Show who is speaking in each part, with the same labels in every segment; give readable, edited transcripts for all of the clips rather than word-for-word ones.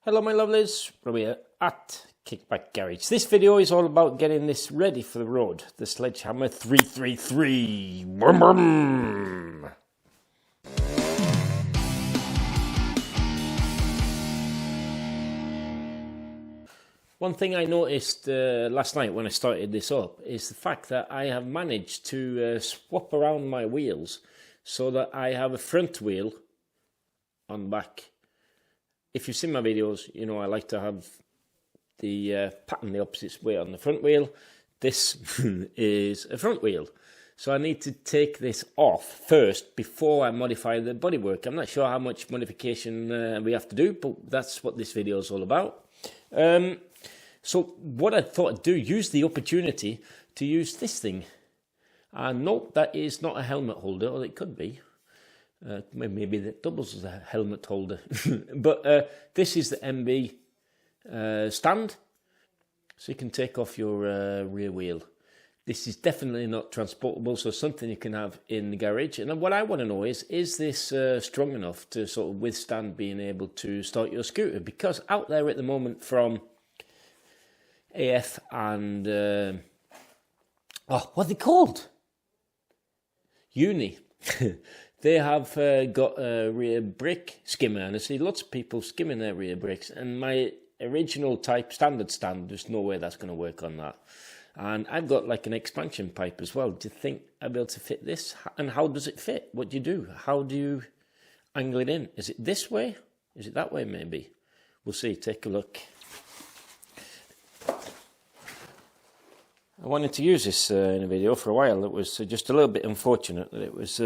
Speaker 1: Hello my lovelies, Robbie here at Kickback Garage. This video is all about getting this ready for the road. The Sledgehammer 333. Vroom, vroom. One thing I noticed last night when I started this up is the fact that I have managed to swap around my wheels so that I have a front wheel on back. If you've seen my videos, you know I like to have the pattern the opposite way on the front wheel. This is a front wheel. So I need to take this off first before I modify the bodywork. I'm not sure how much modification we have to do, but that's what this video is all about. So what I thought I'd do, use the opportunity to use this thing. And no, that is not a helmet holder, or it could be. Maybe that doubles as a helmet holder. But this is the MB stand, so you can take off your rear wheel. This is definitely not transportable, so something you can have in the garage. And what I want to know is this strong enough to sort of withstand being able to start your scooter? Because out there at the moment from AF and, what are they called? Uni. They have got a rear brake skimmer, and I see lots of people skimming their rear brakes, and my original type standard stand, there's no way that's going to work on that. And I've got like an expansion pipe as well. Do you think I'll be able to fit this? And how does it fit? What do you do? How do you angle it in? Is it this way? Is it that way maybe? We'll see. Take a look. I wanted to use this in a video for a while. It was just a little bit unfortunate that it was...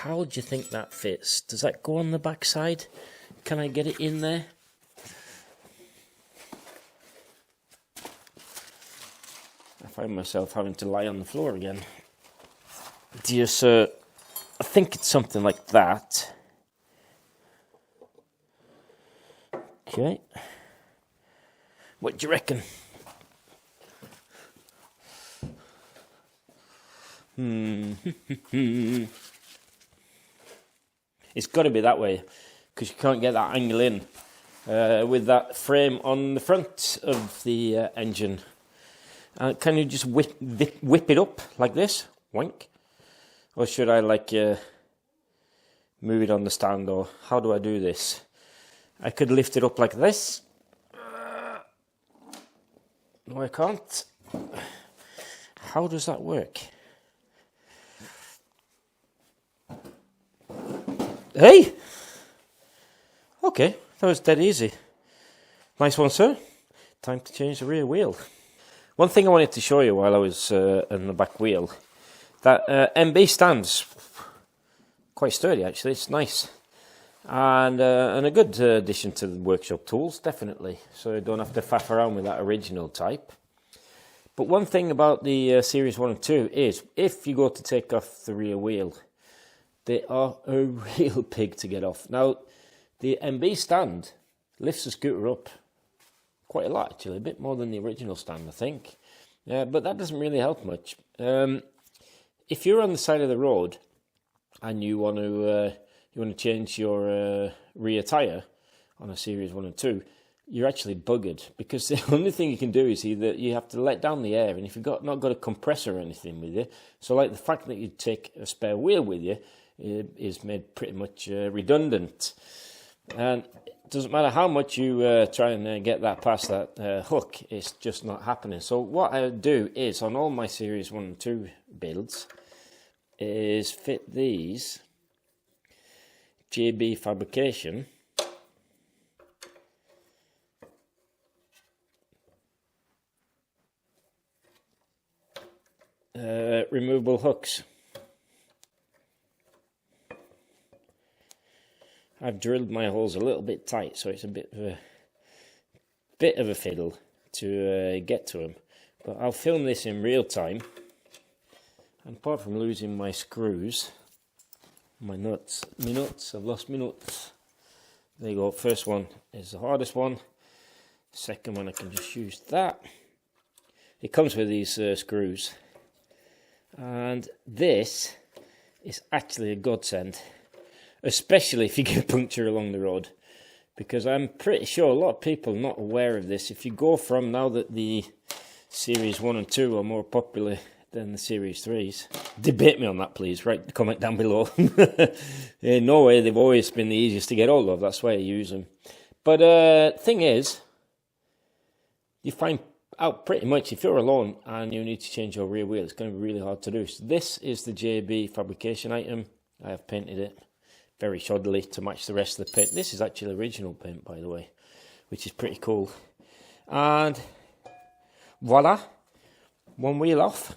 Speaker 1: How do you think that fits? Does that go on the back side? Can I get it in there? I find myself having to lie on the floor again. Just, I think it's something like that. Okay. What do you reckon? It's got to be that way, because you can't get that angle in with that frame on the front of the engine. Can you just whip it up like this? Wank. Or should I like move it on the stand, or how do I do this? I could lift it up like this. No, I can't. How does that work? Hey! Okay, that was dead easy. Nice one, sir. Time to change the rear wheel. One thing I wanted to show you while I was on the back wheel, that MB stand's quite sturdy actually, it's nice. And a good addition to the workshop tools, definitely. So you don't have to faff around with that original type. But one thing about the Series 1 and 2 is, if you go to take off the rear wheel, they are a real pig to get off. Now, the MB stand lifts the scooter up quite a lot, actually, a bit more than the original stand, I think. But that doesn't really help much. If you're on the side of the road and you want to change your rear tyre on a Series 1 and 2, you're actually buggered, because the only thing you can do is either you have to let down the air, and if you've not got a compressor or anything with you, so like the fact that you take a spare wheel with you is made pretty much redundant. And it doesn't matter how much you try and get that past that hook, it's just not happening. So what I do is, on all my Series 1 and 2 builds, is fit these JB Fabrication removable hooks. I've drilled my holes a little bit tight, so it's a bit of a fiddle to get to them. But I'll film this in real time. And apart from losing my screws, my nuts, I've lost my nuts. There you go. First one is the hardest one. Second one, I can just use that. It comes with these screws. And this is actually a godsend, especially if you get a puncture along the road. because I'm pretty sure a lot of people are not aware of this. If you go from, now that the Series 1 and 2 are more popular than the Series 3s, debate me on that please, write the comment down below. In Norway they've always been the easiest to get hold of, that's why I use them. But thing is, you find out pretty much if you're alone and you need to change your rear wheel, it's going to be really hard to do. So this is the JB fabrication item. I have painted it very shoddily to match the rest of the paint. This is actually original paint, by the way, which is pretty cool. And voila, one wheel off.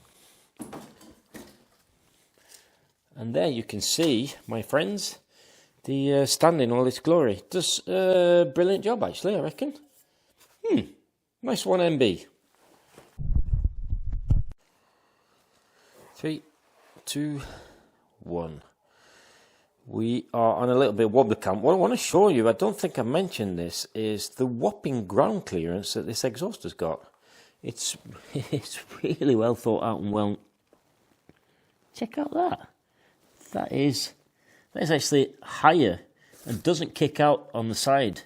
Speaker 1: And there you can see, my friends, the stand in all its glory. Does a brilliant job, actually, I reckon. Nice one, MB. 3, 2, 1. We are on a little bit of wobbly cam. What I want to show you, I don't think I mentioned this, is the whopping ground clearance that this exhaust has got. It's really well thought out and well. Check out that. That is actually higher and doesn't kick out on the side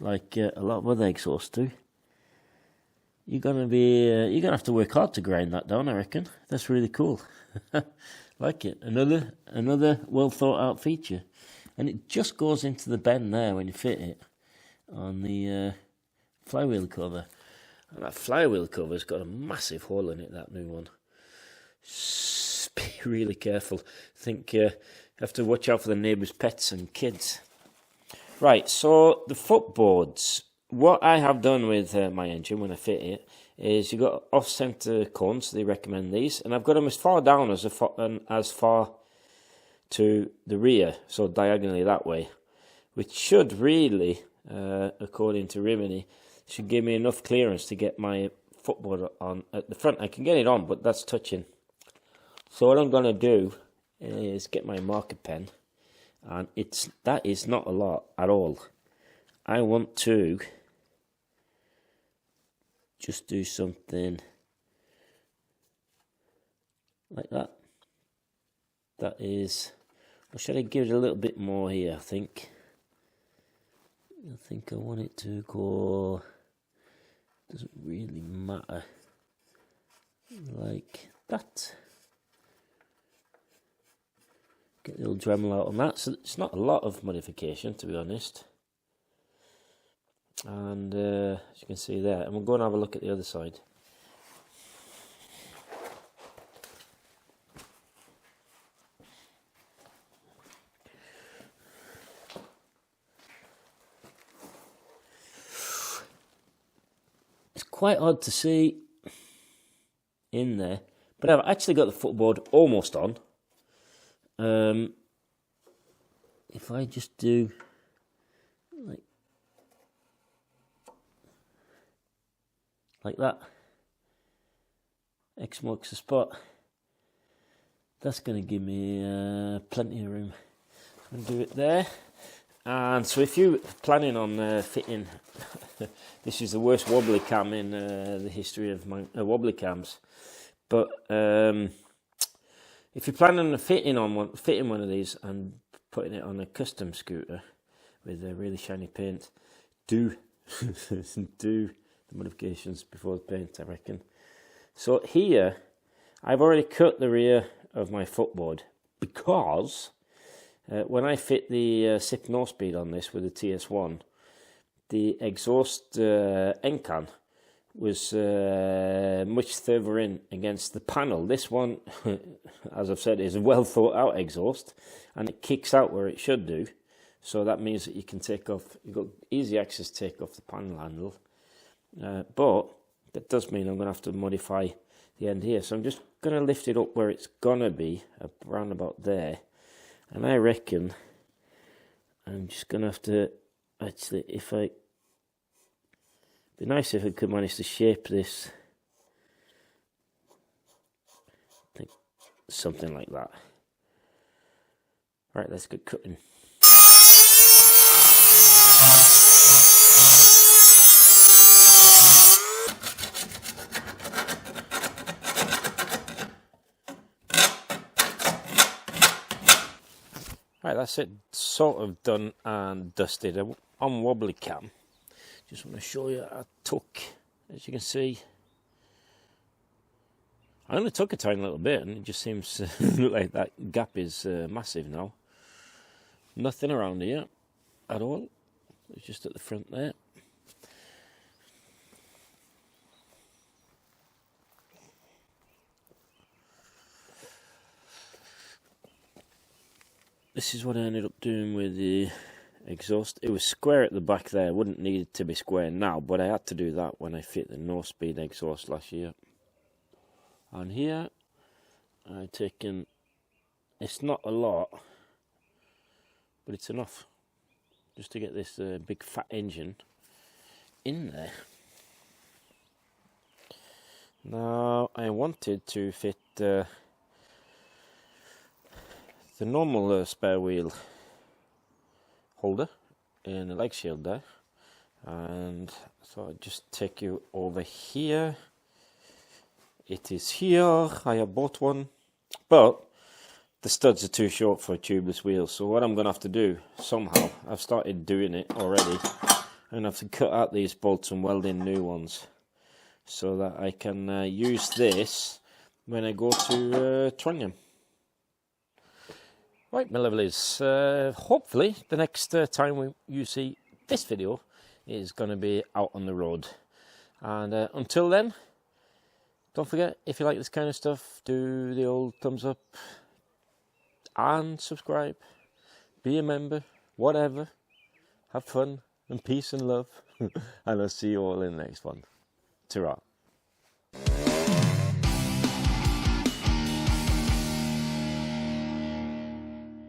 Speaker 1: like a lot of other exhausts do. You're gonna have to work hard to grind that down, I reckon. That's really cool. Like it. Another well thought out feature, and it just goes into the bend there when you fit it on the flywheel cover. And that flywheel cover's got a massive hole in it. That new one. Just be really careful. I think you have to watch out for the neighbours' pets and kids. Right. So the footboards. What I have done with my engine when I fit it is you've got off-centre cones, they recommend these, and I've got them as far down as far to the rear, so diagonally that way, which should really, according to Rimini, should give me enough clearance to get my footboard on at the front. I can get it on, but that's touching. So what I'm going to do is get my marker pen, and that is not a lot at all. I want to just do something like that. That is, or should I give it a little bit more here? I think I want it to go, doesn't really matter, like that. Get the little Dremel out on that. So it's not a lot of modification, to be honest. And as you can see there, and we'll go and have a look at the other side. It's quite hard to see in there, but I've actually got the footboard almost on. If I just do like that, X marks the spot. That's going to give me plenty of room. I'm going to do it there. And so if you're planning on fitting, this is the worst wobbly cam in the history of my wobbly cams. But if you're planning on fitting one of these and putting it on a custom scooter with a really shiny paint, do the modifications before the paint, I reckon. So here, I've already cut the rear of my footboard because when I fit the 6 no-speed on this with the TS1, the exhaust end can was much further in against the panel. This one, as I've said, is a well thought out exhaust, and it kicks out where it should do. So that means that you can take off, you've got easy access to take off the panel handle. But that does mean I'm going to have to modify the end here. So I'm just going to lift it up where it's going to be, around about there. And I reckon I'm just going to have to, actually, it'd be nice if I could manage to shape this. I think something like that. Right, let's get cutting. Right, that's it, sort of done and dusted. I on wobbly cam. Just want to show you a tuck. As you can see, I only took a tiny little bit, and it just seems to look like that gap is massive now. Nothing around here at all. It's just at the front there. This is what I ended up doing with the exhaust. It was square at the back there. Wouldn't need it to be square now, but I had to do that when I fit the no-speed exhaust last year. And here I've taken, it's not a lot, but it's enough just to get this big fat engine in there. Now I wanted to fit the normal spare wheel holder in the leg shield there, and so I'll just take you over here. It is here. I have bought one, but the studs are too short for a tubeless wheel, so what I'm going to have to do somehow, I've started doing it already, and I have to cut out these bolts and weld in new ones so that I can use this when I go to Trondheim. Right, my lovelies, hopefully the next time you see this video is going to be out on the road. And until then, don't forget, if you like this kind of stuff, do the old thumbs up and subscribe. Be a member, whatever. Have fun and peace and love. And I'll see you all in the next one. Ta-ra.